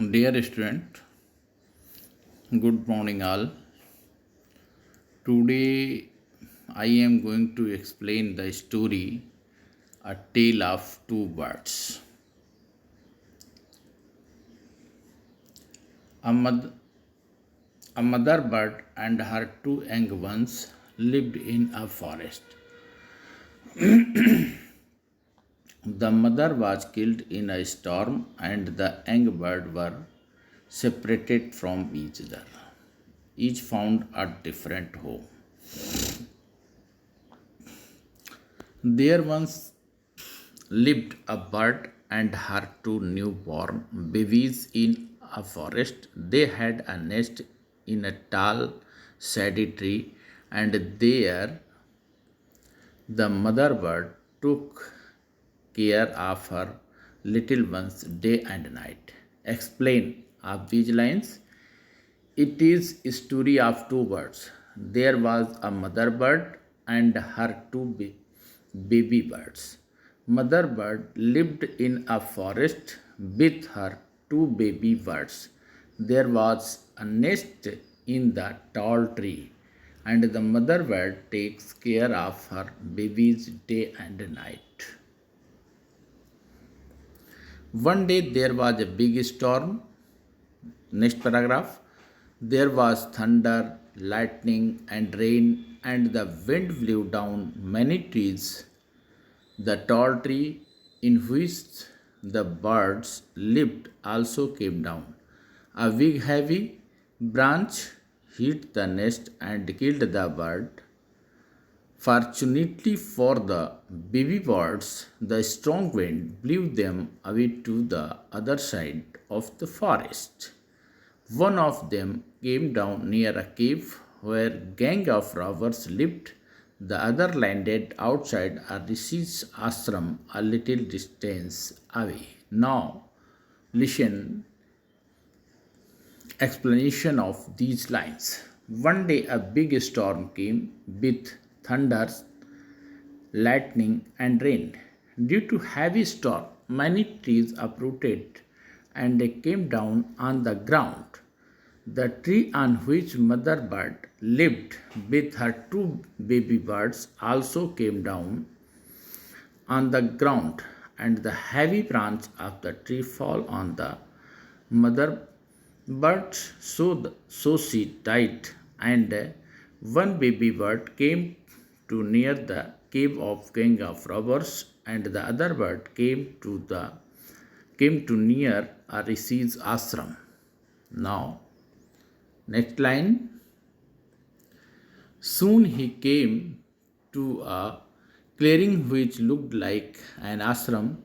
Dear student, good morning all. Today I am going to explain the story A Tale of Two Birds. A, moth- a mother bird and her two young ones lived in a forest. The mother was killed in a storm and the young bird were separated from each other. Each found a different home. There once lived a bird and her two newborn babies in a forest. They had a nest in a tall, shady tree, and there the mother bird took care of her little ones day and night. Explain of these lines. It is a story of two birds. There was a mother bird and her two baby birds. Mother bird lived in a forest with her two baby birds. There was a nest in the tall tree, and the mother bird takes care of her babies day and night. One day there was a big storm. Next paragraph. There was thunder, lightning, and rain, and the wind blew down many trees. The tall tree in which the birds lived also came down. A big heavy branch hit the nest and killed the bird. Fortunately for the baby birds, the strong wind blew them away to the other side of the forest. One of them came down near a cave where a gang of robbers lived. The other landed outside a rishis ashram a little distance away. Now, listen explanation of these lines. One day a big storm came with thunder, lightning and rain. Due to heavy storm, many trees uprooted and they came down on the ground. The tree on which mother bird lived with her two baby birds also came down on the ground, and the heavy branch of the tree fell on the mother bird, so she died, and one baby bird came to near the cave of gang of robbers, and the other bird came to near a rishis ashram. Now, next line. Soon he came to a clearing which looked like an ashram.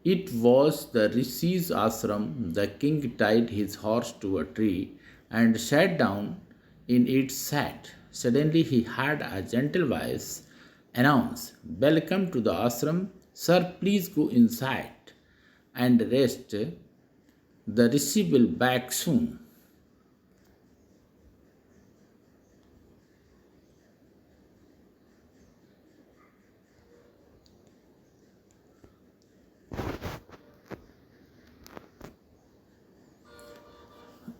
It was the rishis ashram. The king tied his horse to a tree and sat down in it sat. Suddenly he heard a gentle voice announce, "Welcome to the ashram. Sir, please go inside and rest. The rishi will back soon."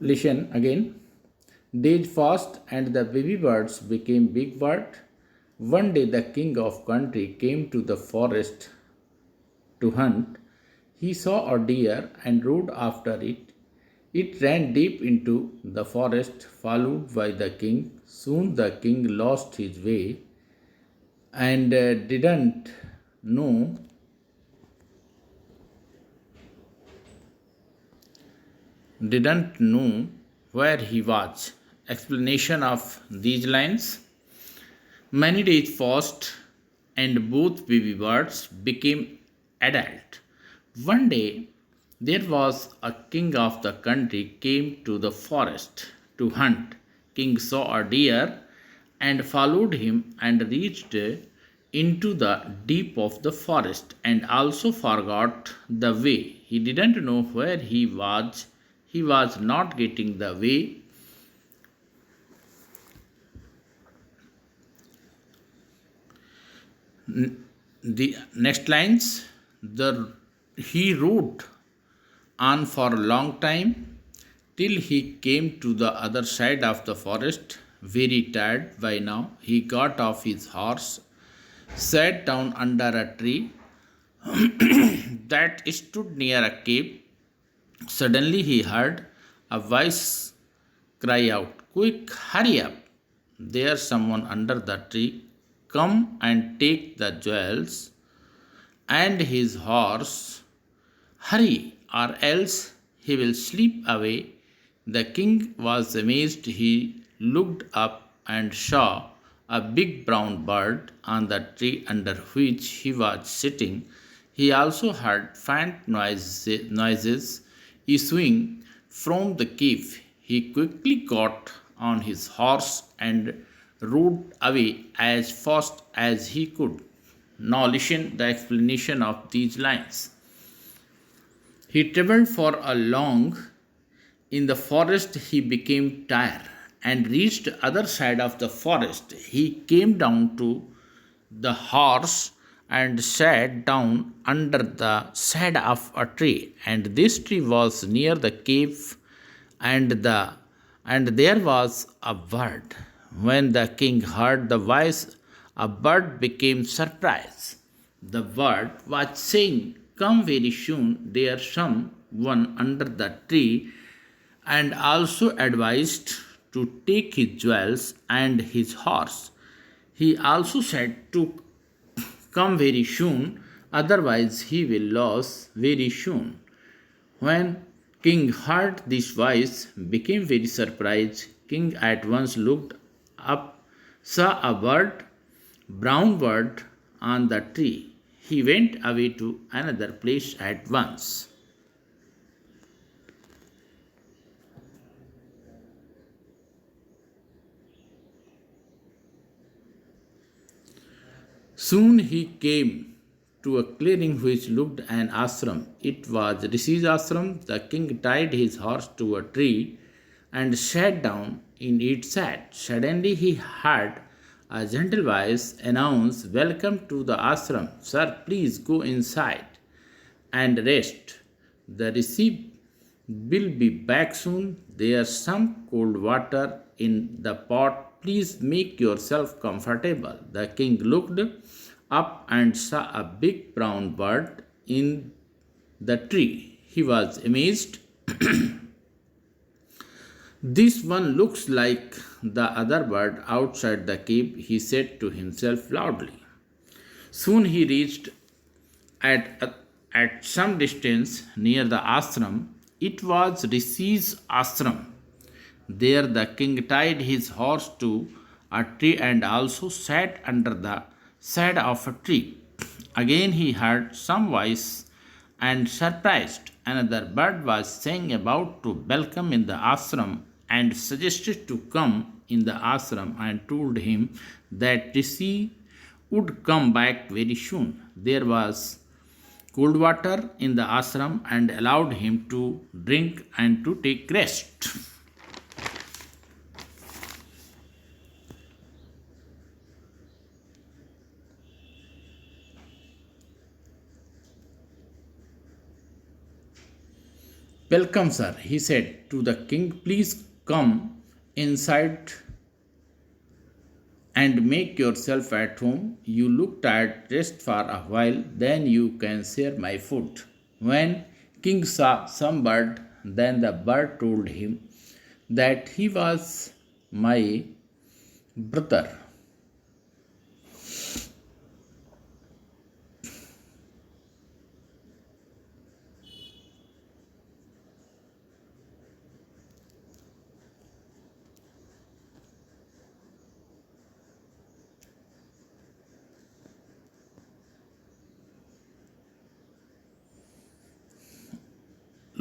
Listen again. Days passed and the baby birds became big birds. One day the king of country came to the forest to hunt. He saw a deer and rode after it. It ran deep into the forest, followed by the king. Soon the king lost his way and know didn't know where he was. Explanation of these lines. Many days passed and both baby birds became adult. One day there was a king of the country came to the forest to hunt. King saw a deer and followed him and reached into the deep of the forest and also forgot the way. He didn't know where he was. He was not getting the way. The next lines, the he rode on for a long time till he came to the other side of the forest. Very tired by now, he got off his horse, sat down under a tree that stood near a cave. Suddenly he heard a voice cry out, "Quick, hurry up! There's someone under the tree. Come and take the jewels and his horse. Hurry, or else he will slip away." The king was amazed. He looked up and saw a big brown bird on the tree under which he was sitting. He also heard faint noises issuing from the cave. He quickly got on his horse and rode away as fast as he could. Now listen the explanation of these lines. He traveled for a long in the forest. He became tired and reached the other side of the forest. He came down to the horse and sat down under the shade of a tree. And this tree was near the cave, and there was a bird. When the king heard the voice, a bird became surprised. The bird was saying, "Come very soon, there's someone under the tree," and also advised to take his jewels and his horse. He also said to come very soon, otherwise he will lose very soon. When king heard this voice, became very surprised. King at once looked up, saw a brown bird on the tree. He went away to another place at once. Soon he came to a clearing which looked an ashram. It was Rishi's ashram. The king tied his horse to a tree and sat down in it sat. Suddenly he heard a gentle voice announce, "Welcome to the ashram. Sir, please go inside and rest. The Rishi will be back soon. There's some cold water in the pot. Please make yourself comfortable." The king looked up and saw a big brown bird in the tree. He was amazed. "This one looks like the other bird outside the cave," he said to himself loudly. Soon he reached at some distance near the ashram. It was Rishi's ashram. There the king tied his horse to a tree and also sat under the shade of a tree. Again he heard some voice and surprised. Another bird was saying about to welcome in the ashram and suggested to come in the ashram and told him that Rishi would come back very soon. There was cold water in the ashram and allowed him to drink and to take rest. "Welcome, sir," he said to the king. "Please come inside and make yourself at home. You look tired. Rest for a while, then you can share my food." When king saw some bird, then the bird told him that he was my brother.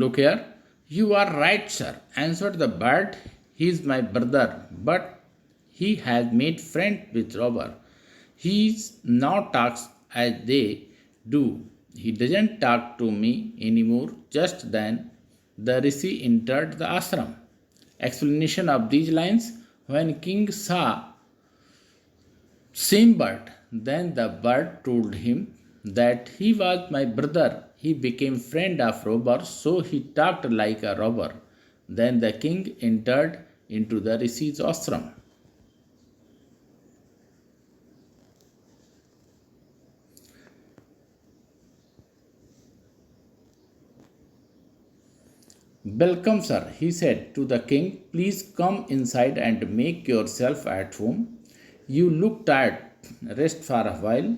"Look here." "You are right, sir," answered the bird. "He is my brother, but he has made friends with robber. He now talks as they do. He doesn't talk to me anymore." Just then, the Rishi entered the ashram. Explanation of these lines: when king saw same bird, then the bird told him that he was my brother. He became friend of robber, so he talked like a robber. Then the king entered into the Rishi's ashram. Welcome, sir, he said to the king. Please come inside and make yourself at home. You look tired. Rest for a while.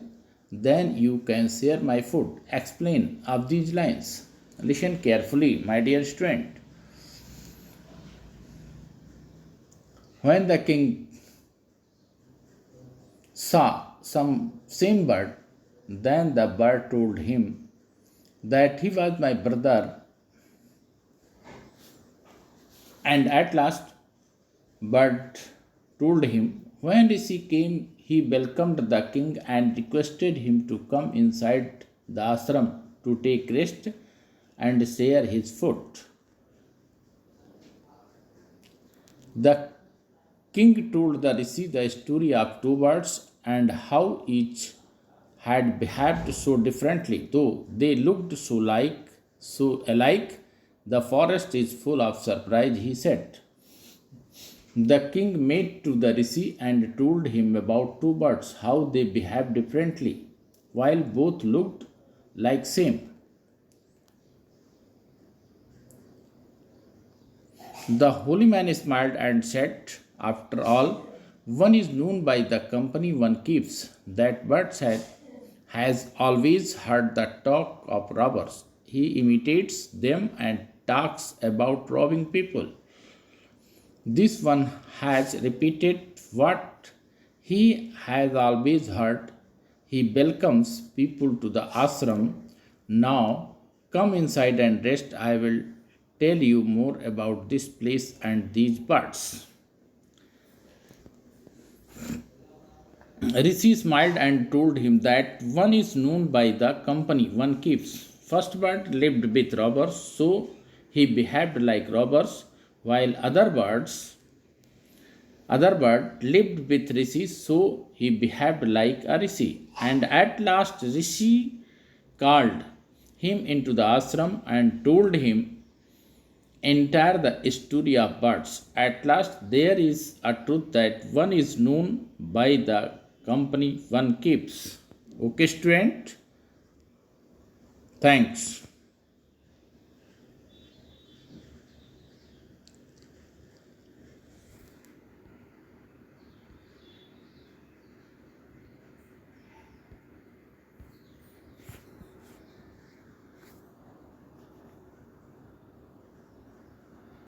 Then you can share my food. Explain of these lines. Listen carefully, my dear student. When the king saw some same bird, then the bird told him that he was my brother, and at last bird told him when Rishi came, he welcomed the king and requested him to come inside the ashram to take rest and share his food. The king told the Rishi the story of two birds and how each had behaved so differently, though they looked so alike. The forest is full of surprise, he said. The king made to the Rishi and told him about two birds, how they behaved differently, while both looked like same. The holy man smiled and said, after all, one is known by the company one keeps. That bird said, has always heard the talk of robbers. He imitates them and talks about robbing people. This one has repeated what he has always heard. He welcomes people to the ashram. Now, come inside and rest. I will tell you more about this place and these birds. Rishi smiled and told him that one is known by the company one keeps. First bird lived with robbers, so he behaved like robbers, while other bird lived with Rishi, so he behaved like a Rishi. And at last Rishi called him into the ashram and told him entire the story of birds. At last there is a truth that one is known by the company one keeps. Okay, student? Thanks.